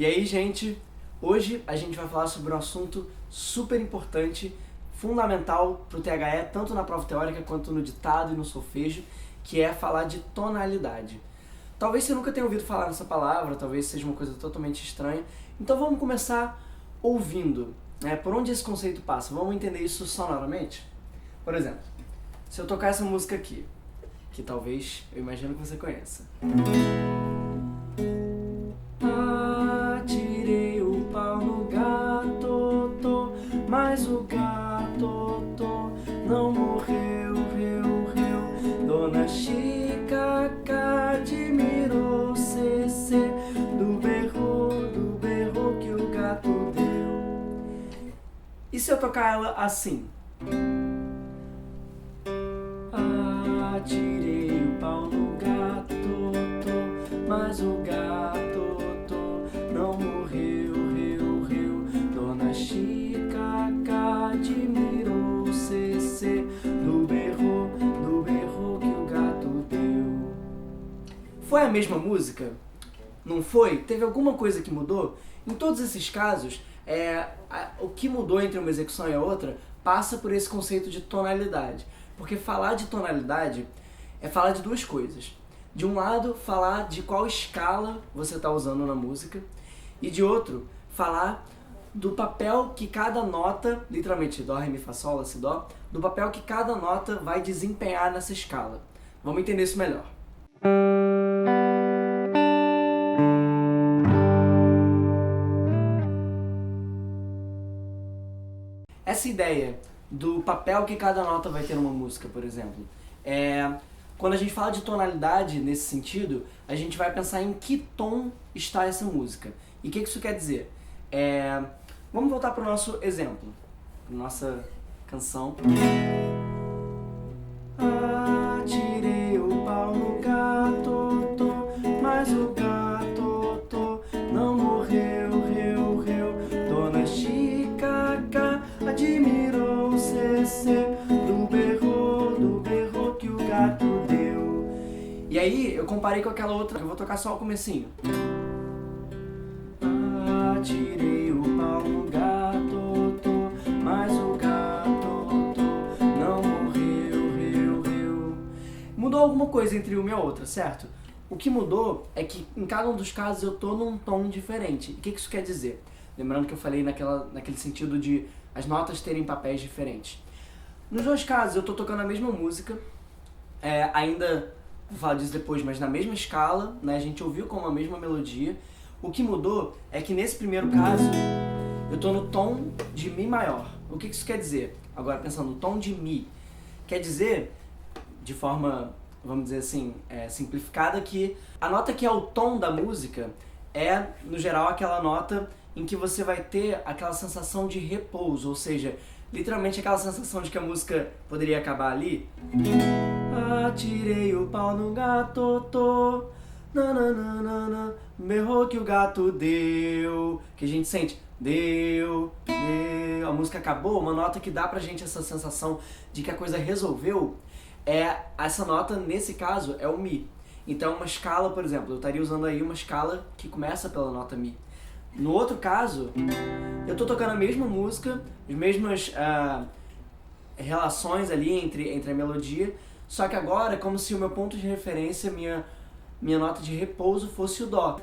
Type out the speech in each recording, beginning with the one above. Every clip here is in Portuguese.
E aí, gente, hoje a gente vai falar sobre um assunto super importante, fundamental para o THE, tanto na prova teórica quanto no ditado e no solfejo, que é falar de tonalidade. Talvez você nunca tenha ouvido falar nessa palavra, talvez seja uma coisa totalmente estranha, então vamos começar ouvindo, né? Por onde esse conceito passa? Vamos entender isso sonoramente? Por exemplo, se eu tocar essa música aqui, que talvez eu imagino que você conheça. Atirei o pau no gato, mas o gato não morreu, Dona Chica admirou cê, do berro que o gato deu. E se eu tocar ela assim? Atirei o pau no gato, mas o gato não morreu, Dona Chica admirou cê, do berro que o gato deu. Foi a mesma música? Não foi? Teve alguma coisa que mudou? Em todos esses casos, o que mudou entre uma execução e a outra passa por esse conceito de tonalidade. Porque falar de tonalidade é falar de duas coisas. De um lado, falar de qual escala você está usando na música. E de outro, falar do papel que cada nota, literalmente Dó, Ré, Mi, Fá, Sol, Lá, Si, Dó, do papel que cada nota vai desempenhar nessa escala. Vamos entender isso melhor. Essa ideia do papel que cada nota vai ter numa música, por exemplo, quando a gente fala de tonalidade nesse sentido, a gente vai pensar em que tom está essa música. E o que isso quer dizer? Vamos voltar para o nosso exemplo, para nossa canção. Atirei o pau no gato, mas o gato não morreu, Dona Chica admirou cê, do berro que o gato deu. E aí eu comparei com aquela outra, eu vou tocar só o comecinho. Atirei o pau no gato, mas o gato não morreu. Mudou alguma coisa entre uma e a outra, certo? O que mudou é que em cada um dos casos eu tô num tom diferente. E o que isso quer dizer? Lembrando que eu falei naquele sentido de as notas terem papéis diferentes. Nos dois casos eu tô tocando a mesma música, ainda vou falar disso depois, mas na mesma escala, né? A gente ouviu com a mesma melodia. O que mudou é que nesse primeiro caso eu tô no tom de Mi maior. O que isso quer dizer? Agora pensando no tom de Mi, quer dizer, de forma, vamos dizer assim, simplificada, que a nota que é o tom da música é, no geral, aquela nota em que você vai ter aquela sensação de repouso, ou seja, literalmente aquela sensação de que a música poderia acabar ali. Atirei o pau no gato, nananana, berrou que o gato deu, que a gente sente, deu, a música acabou, uma nota que dá pra gente essa sensação de que a coisa resolveu, essa nota, nesse caso, é o Mi. Então uma escala, por exemplo, eu estaria usando aí uma escala que começa pela nota Mi. No outro caso, eu tô tocando a mesma música, as mesmas relações ali entre a melodia, só que agora é como se o meu ponto de referência, minha nota de repouso fosse o Dó.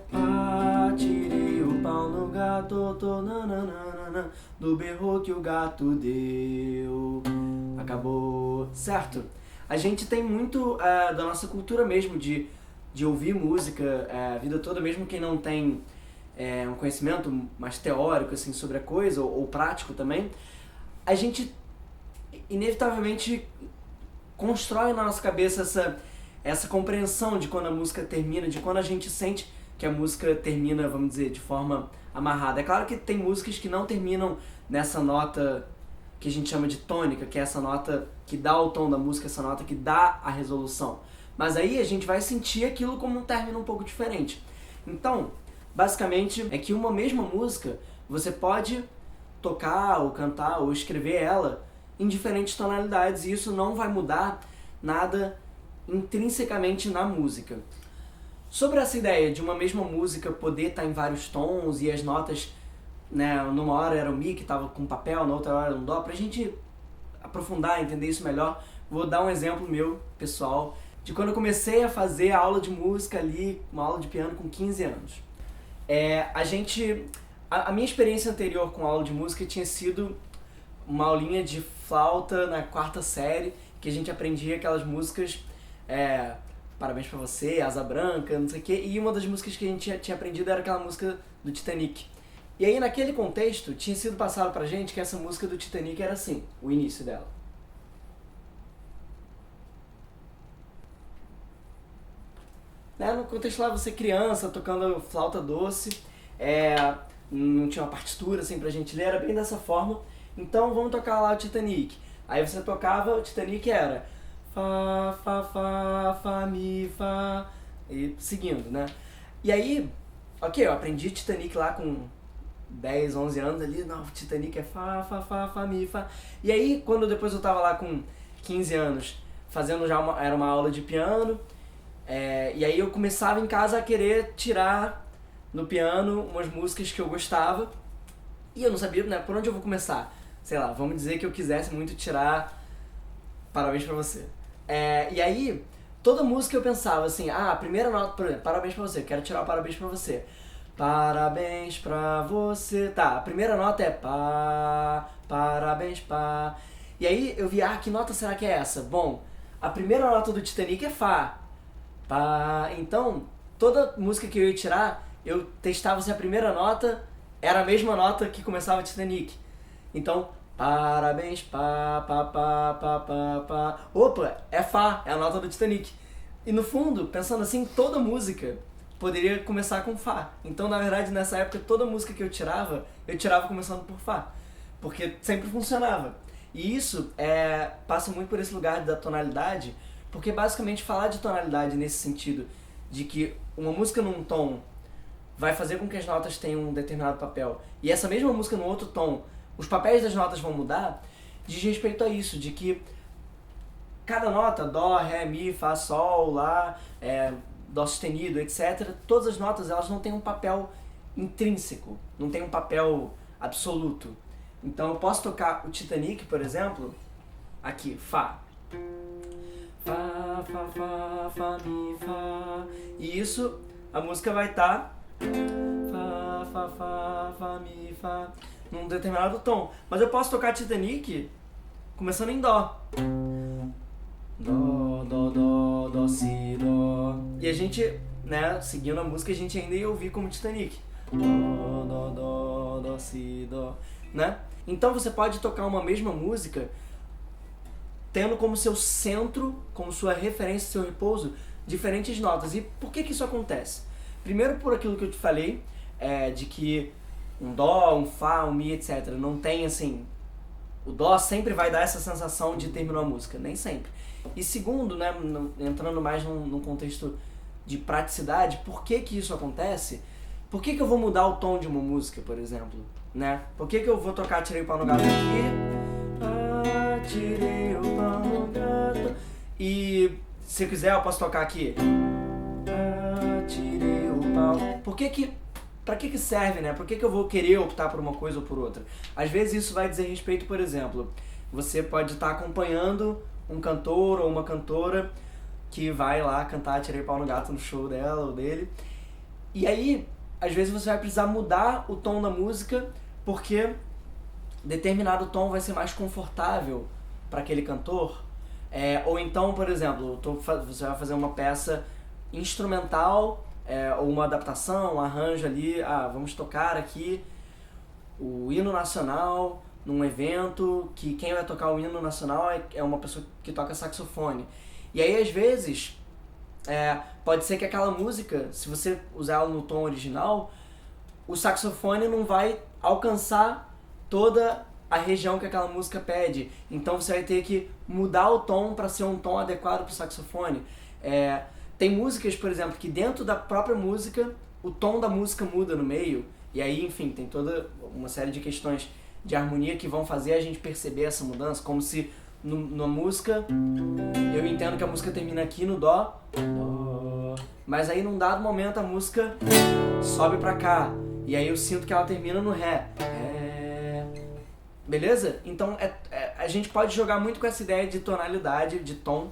Atirei o pau no gato, nananana, do berro que o gato deu. Acabou, certo? A gente tem muito da nossa cultura mesmo de ouvir música a vida toda, mesmo quem não tem um conhecimento mais teórico assim, sobre a coisa, ou prático também, a gente inevitavelmente constrói na nossa cabeça essa compreensão de quando a música termina, de quando a gente sente que a música termina, vamos dizer, de forma amarrada. É claro que tem músicas que não terminam nessa nota que a gente chama de tônica, que é essa nota que dá o tom da música, essa nota que dá a resolução. Mas aí a gente vai sentir aquilo como um término um pouco diferente. Então, basicamente, é que uma mesma música, você pode tocar, ou cantar, ou escrever ela em diferentes tonalidades, e isso não vai mudar nada intrinsecamente na música. Sobre essa ideia de uma mesma música poder estar em vários tons e as notas, né, numa hora era o Mi que estava com papel, na outra hora era um Dó, pra gente aprofundar, entender isso melhor, vou dar um exemplo meu, pessoal, de quando eu comecei a fazer aula de música ali, uma aula de piano com 15 anos. A minha experiência anterior com aula de música tinha sido uma aulinha de flauta na 4ª série, que a gente aprendia aquelas músicas, Parabéns Pra Você, Asa Branca, não sei o quê, e uma das músicas que a gente tinha aprendido era aquela música do Titanic. E aí naquele contexto tinha sido passado pra gente que essa música do Titanic era assim, o início dela. Né? No contexto lá, você criança, tocando flauta doce, não tinha uma partitura assim pra gente ler, era bem dessa forma. Então vamos tocar lá o Titanic. Aí você tocava, o Titanic era Fá, Fá, Fá, Fá, Mi, Fá, e seguindo, né? E aí, ok, eu aprendi Titanic lá com 10, 11 anos ali, não, Titanic é Fá, Fá, Fá, Fá, Mi, Fá. E aí, quando depois eu tava lá com 15 anos, fazendo já era uma aula de piano, e aí eu começava em casa a querer tirar no piano umas músicas que eu gostava, e eu não sabia, né, por onde eu vou começar. Sei lá, vamos dizer que eu quisesse muito tirar Parabéns Pra Você. E aí, toda música eu pensava assim, a primeira nota, por exemplo, Parabéns Pra Você, eu quero tirar o Parabéns Pra Você. Parabéns pra você. Tá, a primeira nota é Pá, parabéns, pá. E aí eu vi, que nota será que é essa? Bom, a primeira nota do Titanic é Fá. Pá. Então, toda música que eu ia tirar, eu testava se a primeira nota era a mesma nota que começava o Titanic. Então, parabéns, pá, pá, pá, pá, pá, pá. Opa, é Fá, é a nota do Titanic. E no fundo, pensando assim, toda música poderia começar com Fá. Então, na verdade, nessa época, toda música que eu tirava começando por Fá. Porque sempre funcionava. E isso passa muito por esse lugar da tonalidade, porque basicamente falar de tonalidade nesse sentido, de que uma música num tom vai fazer com que as notas tenham um determinado papel, e essa mesma música no outro tom, os papéis das notas vão mudar, diz respeito a isso, de que cada nota, Dó, Ré, Mi, Fá, Sol, Lá, Dó sustenido, etc., todas as notas elas não têm um papel intrínseco, não tem um papel absoluto. Então eu posso tocar o Titanic, por exemplo, aqui, Fá. Fá, Fá, Fá, Fá, Mi, Fá. E isso, a música vai estar Fá, Fá, Fá, Fá, Mi, Fá, num determinado tom. Mas eu posso tocar Titanic começando em Dó. Dó, Dó, Dó, Dó, Si, Dó. E a gente, né, seguindo a música, a gente ainda ia ouvir como Titanic. Dó, Dó, Dó, Dó, Si, Dó, né? Então você pode tocar uma mesma música tendo como seu centro, como sua referência, seu repouso, diferentes notas. E por que isso acontece? Primeiro por aquilo que eu te falei, de que um Dó, um Fá, um Mi, etc. não tem assim... O Dó sempre vai dar essa sensação de terminar a música, nem sempre. E segundo, né, entrando mais num contexto de praticidade, por que isso acontece? Por que eu vou mudar o tom de uma música, por exemplo? Né? Por que eu vou tocar Tirei o Pau no Gato aqui? Tirei o pau no gato. E se eu quiser eu posso tocar aqui. Tirei o pau. Pra que serve, né? Por que eu vou querer optar por uma coisa ou por outra? Às vezes isso vai dizer respeito, por exemplo, você pode estar acompanhando um cantor ou uma cantora que vai lá cantar Tirei o Pau no Gato no show dela ou dele. E aí, às vezes você vai precisar mudar o tom da música porque determinado tom vai ser mais confortável para aquele cantor. Ou então, por exemplo, você vai fazer uma peça instrumental, ou uma adaptação, um arranjo ali, vamos tocar aqui o hino nacional num evento que quem vai tocar o hino nacional é uma pessoa que toca saxofone. E aí, às vezes, pode ser que aquela música, se você usar ela no tom original, o saxofone não vai alcançar toda a região que aquela música pede. Então você vai ter que mudar o tom para ser um tom adequado para o saxofone. Tem músicas, por exemplo, que dentro da própria música, o tom da música muda no meio. E aí, enfim, tem toda uma série de questões de harmonia que vão fazer a gente perceber essa mudança, como se na música, eu entendo que a música termina aqui no Dó, Dó, mas aí num dado momento a música sobe pra cá, e aí eu sinto que ela termina no Ré. Beleza? Então a gente pode jogar muito com essa ideia de tonalidade, de tom.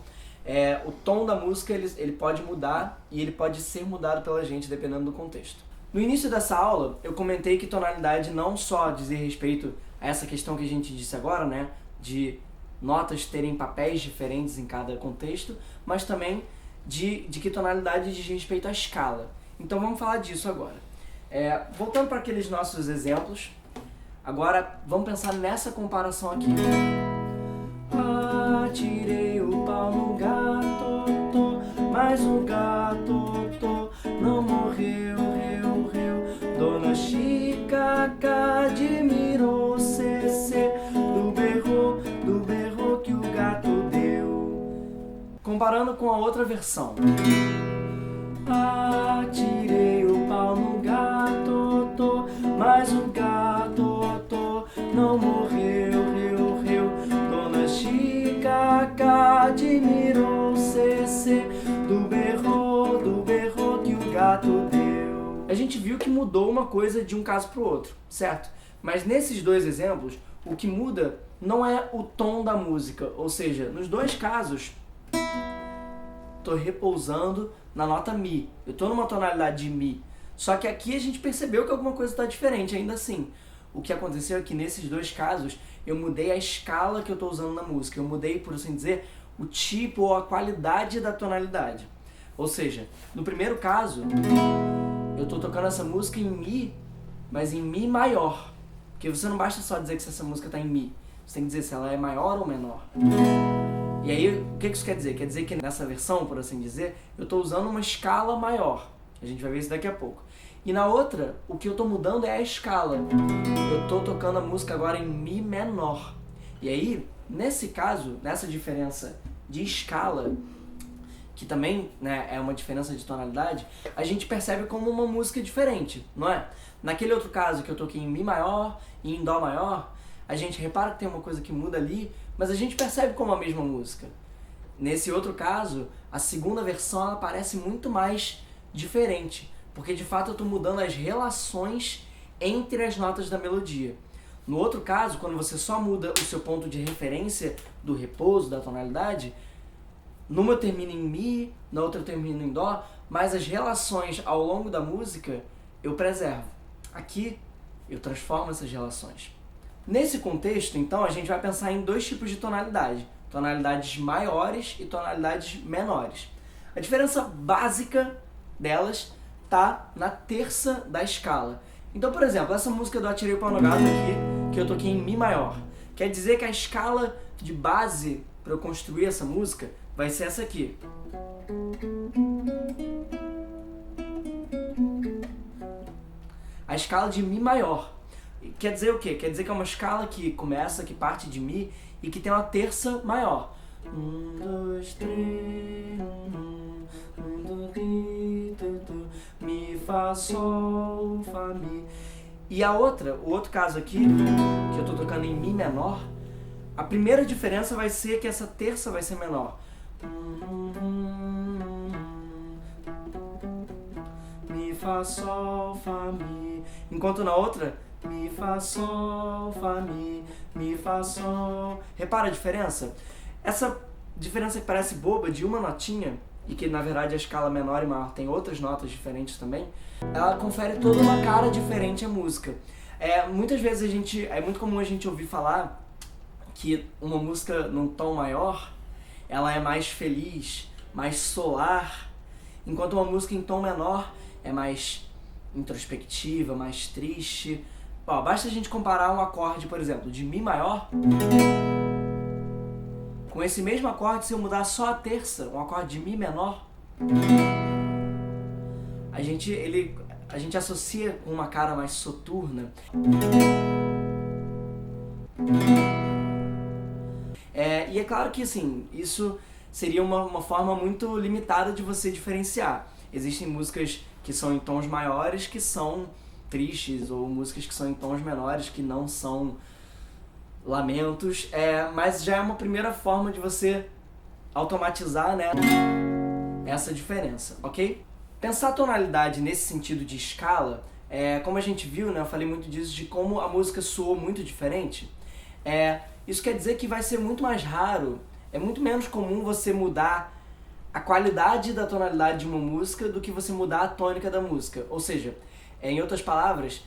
O tom da música ele pode mudar e ele pode ser mudado pela gente dependendo do contexto. No início dessa aula eu comentei que tonalidade não só dizia respeito a essa questão que a gente disse agora, né, de notas terem papéis diferentes em cada contexto, mas também de que tonalidade diz respeito à escala. Então vamos falar disso agora. Voltando para aqueles nossos exemplos, agora vamos pensar nessa comparação aqui. Atirei o pau no gato, mas o gato não morreu, Dona Chica admirou, do berro que o gato deu. Comparando com a outra versão. Atirei o pau no gato, mas o gato não morreu, Dona Chica admirou, do berro que o gato deu. A gente viu que mudou uma coisa de um caso para o outro, certo? Mas nesses dois exemplos, o que muda não é o tom da música, ou seja, nos dois casos, estou repousando na nota Mi. Eu estou numa tonalidade de Mi. Só que aqui a gente percebeu que alguma coisa está diferente ainda assim. O que aconteceu é que nesses dois casos, eu mudei a escala que eu estou usando na música. Eu mudei, por assim dizer, o tipo ou a qualidade da tonalidade. Ou seja, no primeiro caso, eu estou tocando essa música em Mi, mas em Mi maior. Porque você não basta só dizer que essa música está em Mi. Você tem que dizer se ela é maior ou menor. E aí, o que isso quer dizer? Quer dizer que nessa versão, por assim dizer, eu estou usando uma escala maior. A gente vai ver isso daqui a pouco. E na outra, o que eu estou mudando é a escala. Eu estou tocando a música agora em Mi menor. E aí, nesse caso, nessa diferença de escala, que também, né, é uma diferença de tonalidade, a gente percebe como uma música diferente, não é? Naquele outro caso que eu toquei em Mi maior e em Dó maior, a gente repara que tem uma coisa que muda ali, mas a gente percebe como a mesma música. Nesse outro caso, a segunda versão ela parece muito mais diferente, porque de fato eu estou mudando as relações entre as notas da melodia. No outro caso, quando você só muda o seu ponto de referência do repouso, da tonalidade, numa eu termino em Mi, na outra eu termino em Dó, mas as relações ao longo da música eu preservo. Aqui eu transformo essas relações. Nesse contexto, então, a gente vai pensar em dois tipos de tonalidade. Tonalidades maiores e tonalidades menores. A diferença básica delas está na terça da escala. Então, por exemplo, essa música do Atirei o Pau no Gato aqui, que eu toquei em Mi maior, quer dizer que a escala de base para eu construir essa música vai ser essa aqui. A escala de Mi maior. Quer dizer o quê? Quer dizer que é uma escala que começa, que parte de Mi e que tem uma terça maior. 1, 2, 3, Mi, Fá, Sol, Fá, Mi. E a outra, o outro caso aqui, que eu tô tocando em Mi menor, a primeira diferença vai ser que essa terça vai ser menor. Mi, Fá, Sol, Fá, Mi. Enquanto na outra, Mi, Fá, Sol, Fá, Mi, Fá, Sol. Repara a diferença? Essa diferença que parece boba de uma notinha, e que na verdade a escala menor e maior tem outras notas diferentes também, ela confere toda uma cara diferente à música. Muitas vezes é muito comum a gente ouvir falar que uma música num tom maior, ela é mais feliz, mais solar, enquanto uma música em tom menor é mais introspectiva, mais triste. Basta a gente comparar um acorde, por exemplo, de Mi maior, com esse mesmo acorde, se eu mudar só a terça, um acorde de Mi menor, a gente associa com uma cara mais soturna. E é claro que, assim, isso seria uma forma muito limitada de você diferenciar. Existem músicas que são em tons maiores que são tristes, ou músicas que são em tons menores que não são lamentos, mas já é uma primeira forma de você automatizar, né, essa diferença, ok? Pensar a tonalidade nesse sentido de escala, como a gente viu, né, eu falei muito disso, de como a música soou muito diferente. Isso quer dizer que vai ser muito mais raro, é muito menos comum você mudar a qualidade da tonalidade de uma música do que você mudar a tônica da música. Ou seja, em outras palavras,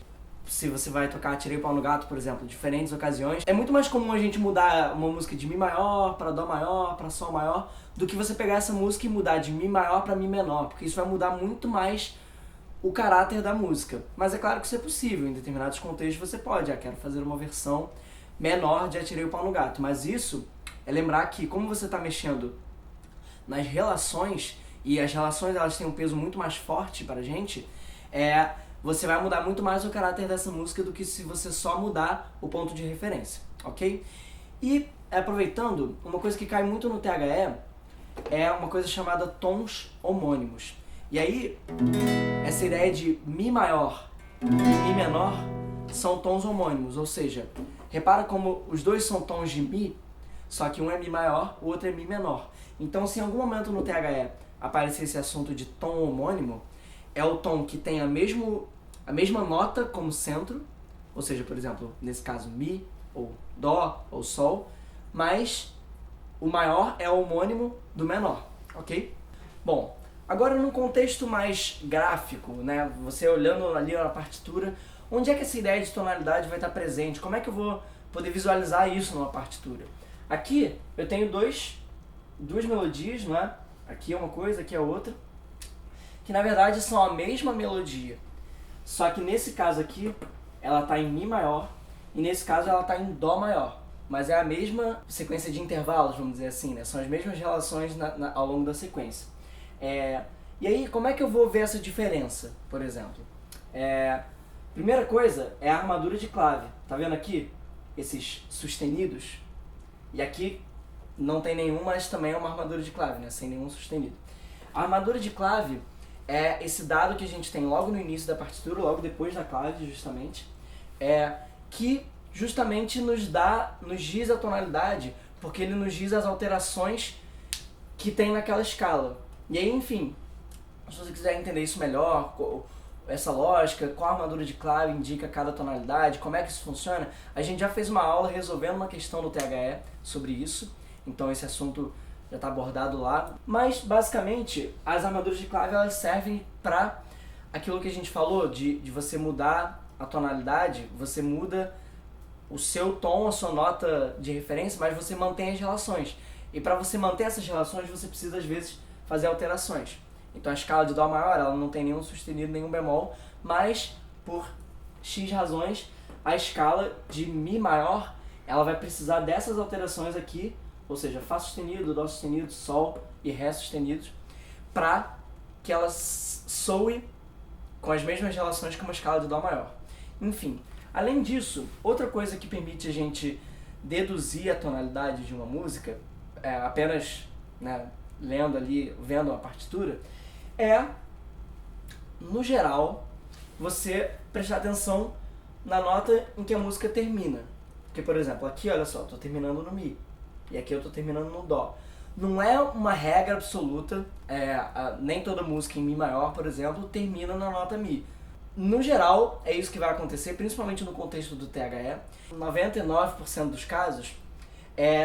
se você vai tocar Tirei o Pau no Gato, por exemplo, em diferentes ocasiões, é muito mais comum a gente mudar uma música de Mi maior para Dó maior, para Sol maior, do que você pegar essa música e mudar de Mi maior para Mi menor, porque isso vai mudar muito mais o caráter da música. Mas é claro que isso é possível, em determinados contextos você pode, quero fazer uma versão menor de Atirei o Pau no Gato, mas isso é lembrar que como você está mexendo nas relações, e as relações elas têm um peso muito mais forte pra gente, você vai mudar muito mais o caráter dessa música do que se você só mudar o ponto de referência, ok? E aproveitando, uma coisa que cai muito no THE é uma coisa chamada tons homônimos. E aí, essa ideia de Mi maior e Mi menor são tons homônimos, ou seja, repara como os dois são tons de Mi, só que um é Mi maior, o outro é Mi menor. Então, se em algum momento no THE aparecer esse assunto de tom homônimo, é o tom que tem a mesma nota como centro, ou seja, por exemplo, nesse caso Mi, ou Dó, ou Sol, mas o maior é o homônimo do menor, ok? Bom, agora num contexto mais gráfico, né, você olhando ali na partitura, onde é que essa ideia de tonalidade vai estar presente? Como é que eu vou poder visualizar isso numa partitura? Aqui eu tenho duas melodias, não é? Aqui é uma coisa, aqui é outra, que na verdade são a mesma melodia, só que nesse caso aqui ela está em Mi maior e nesse caso ela está em Dó maior, mas é a mesma sequência de intervalos, vamos dizer assim, né? São as mesmas relações ao longo da sequência. E aí, como é que eu vou ver essa diferença, por exemplo? Primeira coisa é a armadura de clave, tá vendo aqui? Esses sustenidos, e aqui não tem nenhum, mas também é uma armadura de clave, né? Sem nenhum sustenido. A armadura de clave é esse dado que a gente tem logo no início da partitura, logo depois da clave, justamente, que justamente nos diz a tonalidade, porque ele nos diz as alterações que tem naquela escala. E aí, enfim, se você quiser entender isso melhor, essa lógica, qual a armadura de clave indica cada tonalidade, como é que isso funciona, a gente já fez uma aula resolvendo uma questão do THE sobre isso, então esse assunto já está abordado lá. Mas, basicamente, as armaduras de clave elas servem para aquilo que a gente falou, de você mudar a tonalidade, você muda o seu tom, a sua nota de referência, mas você mantém as relações. E para você manter essas relações, você precisa, às vezes, fazer alterações. Então a escala de Dó maior, ela não tem nenhum sustenido, nenhum bemol, mas por X razões, a escala de Mi maior, ela vai precisar dessas alterações aqui, ou seja, Fá sustenido, Dó sustenido, Sol e Ré sustenidos, para que ela soe com as mesmas relações que uma escala de Dó maior. Enfim, além disso, outra coisa que permite a gente deduzir a tonalidade de uma música, apenas, né, lendo ali, vendo a partitura, no geral, você prestar atenção na nota em que a música termina. Porque, por exemplo, aqui, olha só, estou terminando no Mi, e aqui eu estou terminando no Dó. Não é uma regra absoluta, nem toda música em Mi maior, por exemplo, termina na nota Mi. No geral, é isso que vai acontecer, principalmente no contexto do THE. 99% dos casos,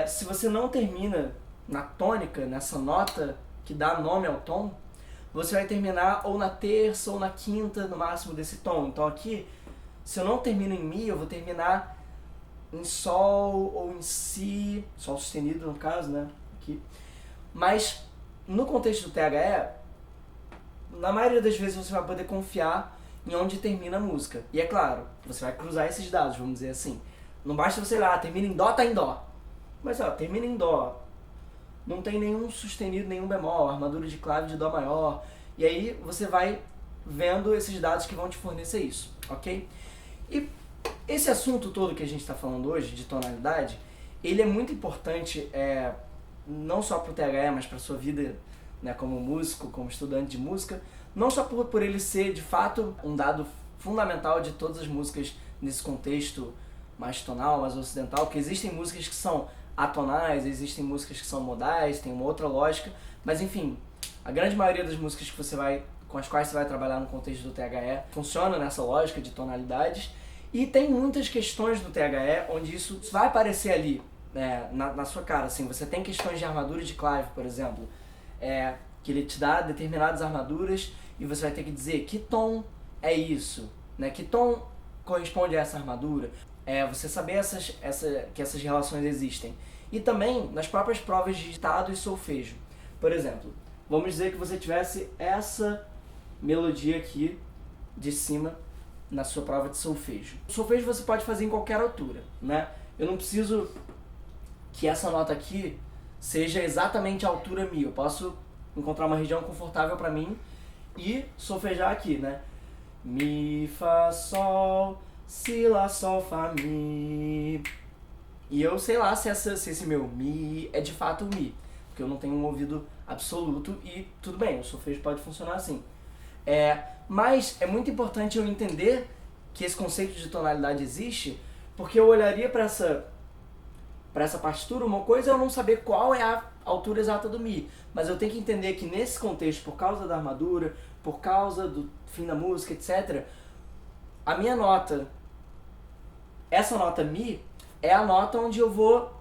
se você não termina na tônica, nessa nota que dá nome ao tom, você vai terminar ou na terça ou na quinta, no máximo, desse tom. Então aqui, se eu não termino em Mi, eu vou terminar em Sol ou em Si, Sol sustenido no caso, né? Aqui. Mas no contexto do THE, na maioria das vezes você vai poder confiar em onde termina a música. E é claro, você vai cruzar esses dados, vamos dizer assim. Não basta você lá, termina em Dó, tá em Dó. Mas ó, termina em Dó. Não tem nenhum sustenido, nenhum bemol, armadura de clave de Dó maior. E aí você vai vendo esses dados que vão te fornecer isso, ok? E esse assunto todo que a gente está falando hoje, de tonalidade, ele é muito importante, não só para o THE, mas para a sua vida, né, como músico, como estudante de música, não só por ele ser, de fato, um dado fundamental de todas as músicas nesse contexto mais tonal, mais ocidental, porque existem músicas que são atonais, existem músicas que são modais, tem uma outra lógica, mas enfim, a grande maioria das músicas que você vai com as quais você vai trabalhar no contexto do THE funciona nessa lógica de tonalidades. E tem muitas questões do THE onde isso vai aparecer ali, na sua cara. Assim, você tem questões de armadura de clave, por exemplo, que ele te dá determinadas armaduras e você vai ter que dizer que tom é isso, né? Que tom corresponde a essa armadura. Você saber que essas relações existem. E também nas próprias provas de ditado e solfejo. Por exemplo, vamos dizer que você tivesse essa melodia aqui de cima na sua prova de solfejo. O solfejo você pode fazer em qualquer altura, né? Eu não preciso que essa nota aqui seja exatamente a altura Mi. Eu posso encontrar uma região confortável para mim e solfejar aqui, né? Mi, Fá, Sol, Si, Lá, Sol, Fá, Mi. E eu sei lá se esse meu Mi é de fato Mi, porque eu não tenho um ouvido absoluto e tudo bem, o solfejo pode funcionar assim. Mas é muito importante eu entender que esse conceito de tonalidade existe, porque eu olharia para essa partitura, uma coisa é eu não saber qual é a altura exata do Mi, mas eu tenho que entender que nesse contexto, por causa da armadura, por causa do fim da música, etc., a minha nota, essa nota Mi, é a nota onde eu vou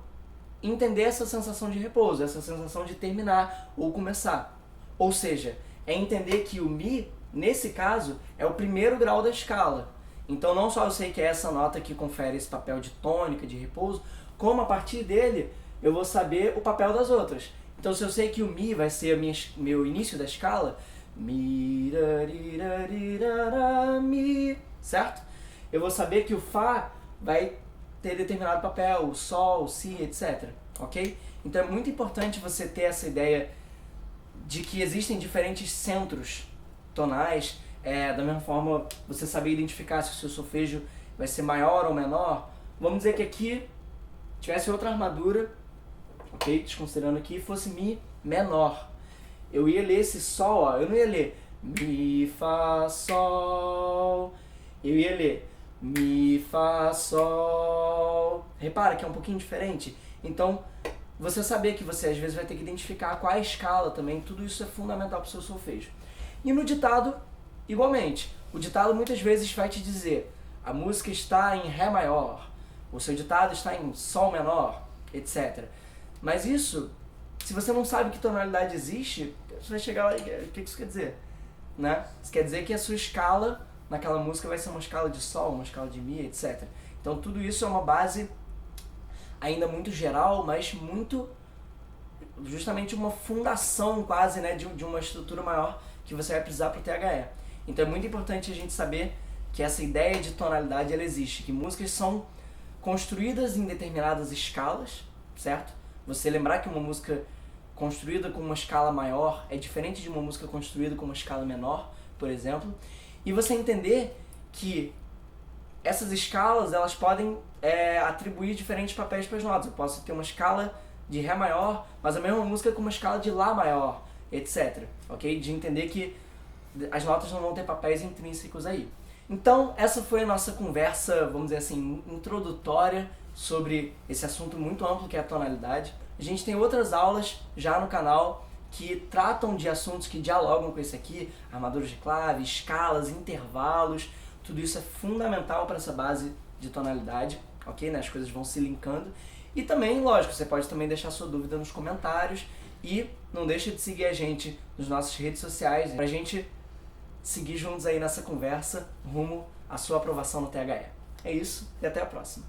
entender essa sensação de repouso, essa sensação de terminar ou começar. Ou seja, é entender que o Mi, nesse caso, é o primeiro grau da escala. Então não só eu sei que é essa nota que confere esse papel de tônica, de repouso, como a partir dele eu vou saber o papel das outras. Então se eu sei que o Mi vai ser meu início da escala, Mi, Mi, certo? Eu vou saber que o Fá vai ter determinado papel, o Sol, o Si, etc. Ok? Então é muito importante você ter essa ideia de que existem diferentes centros tonais, da mesma forma você saber identificar se o seu solfejo vai ser maior ou menor. Vamos dizer que aqui tivesse outra armadura, ok? Desconsiderando aqui, fosse Mi menor. Eu ia ler esse Sol, ó, eu não ia ler Mi, Fá, Sol, eu ia ler Mi, Fá, Sol. Repara que é um pouquinho diferente. Então, você saber que você às vezes vai ter que identificar qual é a escala também, tudo isso é fundamental para o seu solfejo. E no ditado, igualmente. O ditado muitas vezes vai te dizer: a música está em Ré maior, o seu ditado está em Sol menor, etc. Mas isso, se você não sabe que tonalidade existe, você vai chegar lá e o que isso quer dizer? Né? Isso quer dizer que a sua escala naquela música vai ser uma escala de Sol, uma escala de Mi, etc. Então tudo isso é uma base ainda muito geral, mas muito justamente uma fundação quase, né, de uma estrutura maior que você vai precisar para o THE. Então é muito importante a gente saber que essa ideia de tonalidade ela existe, que músicas são construídas em determinadas escalas, certo? Você lembrar que uma música construída com uma escala maior é diferente de uma música construída com uma escala menor, por exemplo, e você entender que essas escalas elas podem atribuir diferentes papéis para as notas. Eu posso ter uma escala de Ré maior, mas a mesma música com uma escala de Lá maior, etc. Ok? De entender que as notas não vão ter papéis intrínsecos aí. Então, essa foi a nossa conversa, vamos dizer assim, introdutória sobre esse assunto muito amplo que é a tonalidade. A gente tem outras aulas já no canal que tratam de assuntos que dialogam com esse aqui, armaduras de clave, escalas, intervalos, tudo isso é fundamental para essa base de tonalidade, ok? Né? As coisas vão se linkando. E também, lógico, você pode também deixar sua dúvida nos comentários e não deixa de seguir a gente nas nossas redes sociais pra gente seguir juntos aí nessa conversa rumo à sua aprovação no THE. É isso e até a próxima.